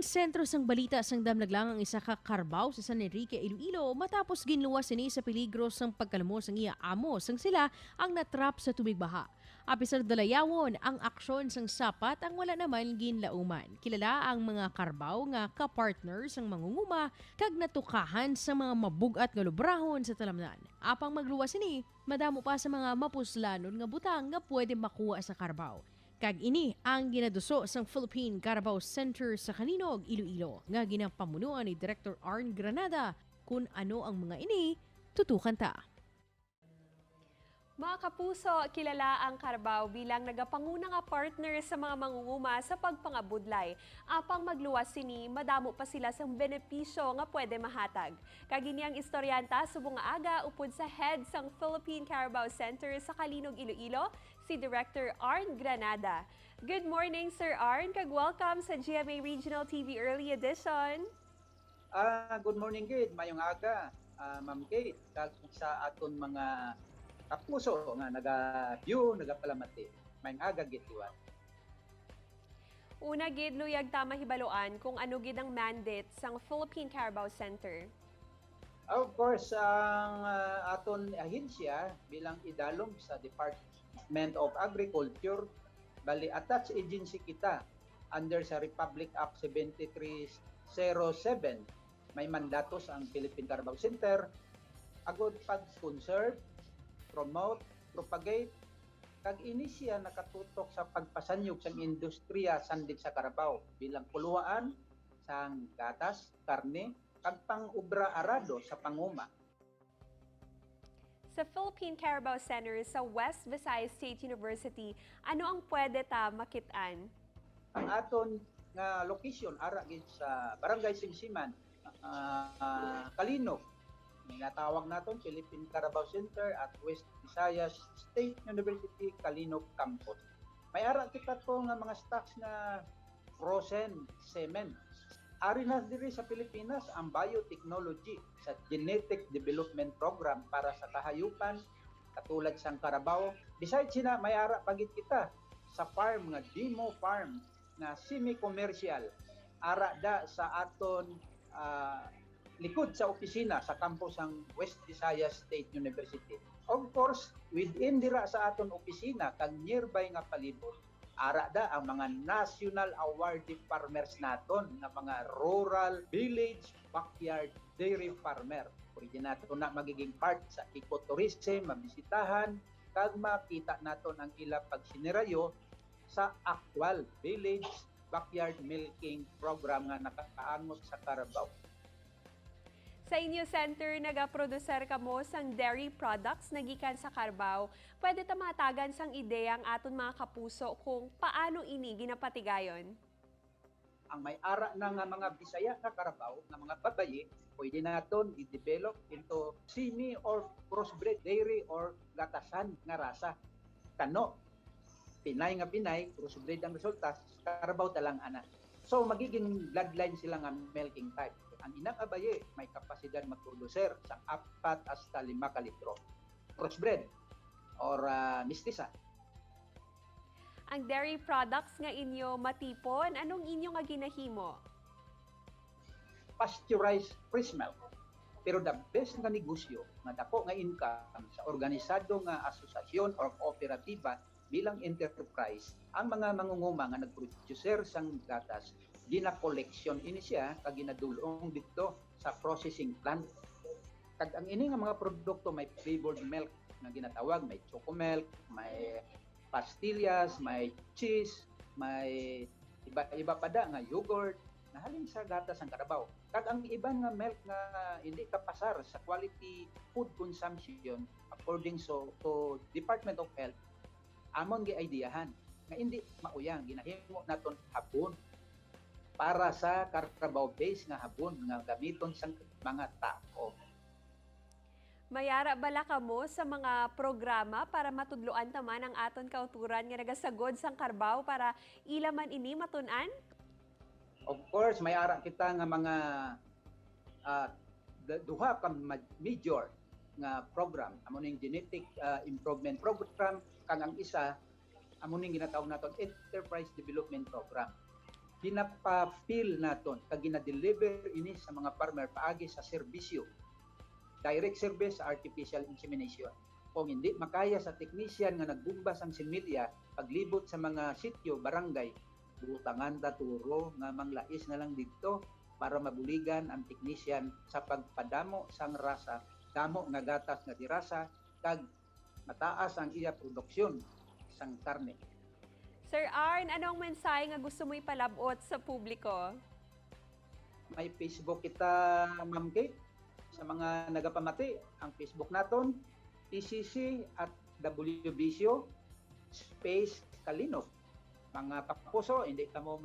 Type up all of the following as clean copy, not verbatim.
sentro sang balita sang damnaglang ang isa ka karbaw sa San Enrique, Iloilo matapos ginluwas sini sa peligro sang pagkalamos ang iya amo sang sila ang natrap sa tubig baha. Apisar dalayawon ang aksyon sang sapat ang wala naman ginlauman. Kilala ang mga karbaw nga kapartner sang mangunguma kag natukahan sa mga mabugat nga lubrahon sa talamnan. Apang magluwas sini, madamo pa sa mga mapuslanon nga butang nga pwede makuha sa karbaw. Kag ini ang ginaduso sang Philippine Carabao Center sa Kalinog, Iloilo nga ginapamunuan ni Director Arn Granada. Kung ano ang mga ini, tutukan ta. Mga kapuso, kilala ang Carabao bilang nagapanguna nga partner sa mga mangunguma sa pagpangabudlay. Apang magluwas sini, madamo pa sila sa benepisyo nga pwede mahatag. Kagini ang istoryanta subong nga aga upod sa head sang Philippine Carabao Center sa Kalinog, Iloilo, si Director Arn Granada. Good morning, Sir Arn, kag welcome sa GMA Regional TV Early Edition. Good morning, Kate. Mayong aga, Ma'am Kate. Kag sa aton mga kapuso nga naga-view, nagapalamati. Mayong aga, gitliwan. Una gid luyag ta mahibaluan kung ano gid ang mandate sang Philippine Carabao Center. Of course, ang aton ahensya bilang idalom sa Department of Agriculture, bali attached agency kita under sa Republic Act 7307. May mandatos ang Philippine Carabao Center agud pag-conserve, promote, propagate, kag inisya nakatutok sa pagpasanyog sa industriya sandig sa Carabao bilang puluhaan sang gatas, karne, kag pang-ubra arado sa panguma. Sa Philippine Carabao Center sa West Visayas State University, ano ang pwede ta makit-an? Ang aton nga location ara gid sa Barangay Simsiman, Kalinog. Natawag naton Philippine Carabao Center at West Visayas State University Kalinog Campus. May ara kita to nga mga stocks na frozen semen. Ari na diri sa Pilipinas ang biotechnology sa genetic development program para sa kahayupan katulad sang Carabao. Besides sina may ara pagit kita sa farm nga demo farm na semi-commercial ara da sa aton likod sa opisina sa campus ng West Visayas State University. Of course, within dira sa aton opisina kag nearby nga palibot, ara da ang mga national awardee farmers naton nga mga rural village backyard dairy farmer. Pwede nato na magiging part sa ecotourism, mabisitahan kag makita naton ang ila pagsinerayo sa actual village backyard milking program nga nakaangot sa Carabao. Sa inyo center, nagaproducer kamo sang dairy products na gikan sa Carabao. Pwede ta matagan sang ideya ang aton mga kapuso kung paano ini ginapatigayon? Ang may ara na nga mga Bisaya na Carabao, na mga babaye, pwede naton i-develop into semi or crossbred dairy or gatasan nga rasa. Kano, Pinay nga Pinay, crossbred ang resulta, Carabao talang ana. So magiging bloodline sila nga milking type. Ang inang abaye may kapasidad magproducer sa 4 hasta 5 kalitro. Crossbred or mestiza. Ang dairy products nga inyo matipon, anong inyo nga ginahimo? Pasteurized fresh milk. Pero the best nga negosyo, nga dako nga income sa organisado nga asosasyon or kooperatiba bilang enterprise, ang mga mangunguma nga nagproducer sang gatas, gina-collection ini siya kag ginadulong dito sa processing plant. Kag ang ini nga mga produkto may flavored milk na ginatawag, may choco milk, may pastillas, may cheese, may iba pa da nga yogurt na halin sa gatas ang Carabao. Kag ang iban nga milk nga hindi kapasar sa quality food consumption according to Department of Health, amon gi-ideahan nga hindi mauyang ginahimo naton hapon para sa Carabao base nga habon nga gamiton sa mga tao. Mayara bala kamo sa mga programa para matudloan taman ang aton kauturan nga nagasagod sang Carabao para ilaman ini matun-an? Of course, may ara kita nga mga duha ka major nga program. Amo ning genetic improvement program kang ang isa amo ning ginatawag naton enterprise development program. ginapa-fill naton kag gina-deliver ini sa mga farmer paagi sa serbisyo. Direct service sa artificial insemination. Kung hindi makaya sa technician nga nagbumbas ang similya, paglibot sa mga sityo, barangay, butangan ta turo nga manglais na lang dito para mabuligan ang technician sa pagpadamo sang rasa, damo nga gatas nga dirasa, kag mataas ang iya produksyon sang karne. Sir Arn, anong mensahe nga gusto mo ipalabot sa publiko? May Facebook kita, Ma'am Kate, sa mga nagapamati. Ang Facebook naton, PCC at WBCO space Kalino. Mga kapuso, hindi ka mo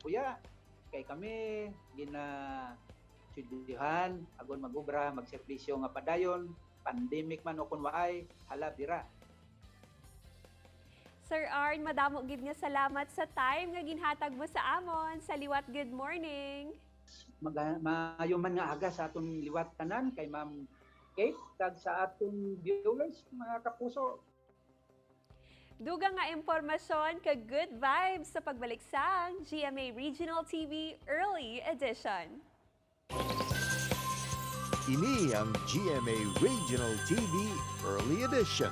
kuya, kay kami gina-studyuhan, agon magubra, magserbisyo nga padayon, pandemic man o kun waay, hala bira. Sir Arn, madamo gid nga salamat sa time nga ginhatag mo sa amon. Sa liwat, good morning. Mayuman nga aga sa atong liwat tanan kay Ma'am Kate kag sa atong viewers, mga kapuso. Dugang nga impormasyon kag good vibes sa pagbalik sa GMA Regional TV Early Edition. Ini ang GMA Regional TV Early Edition.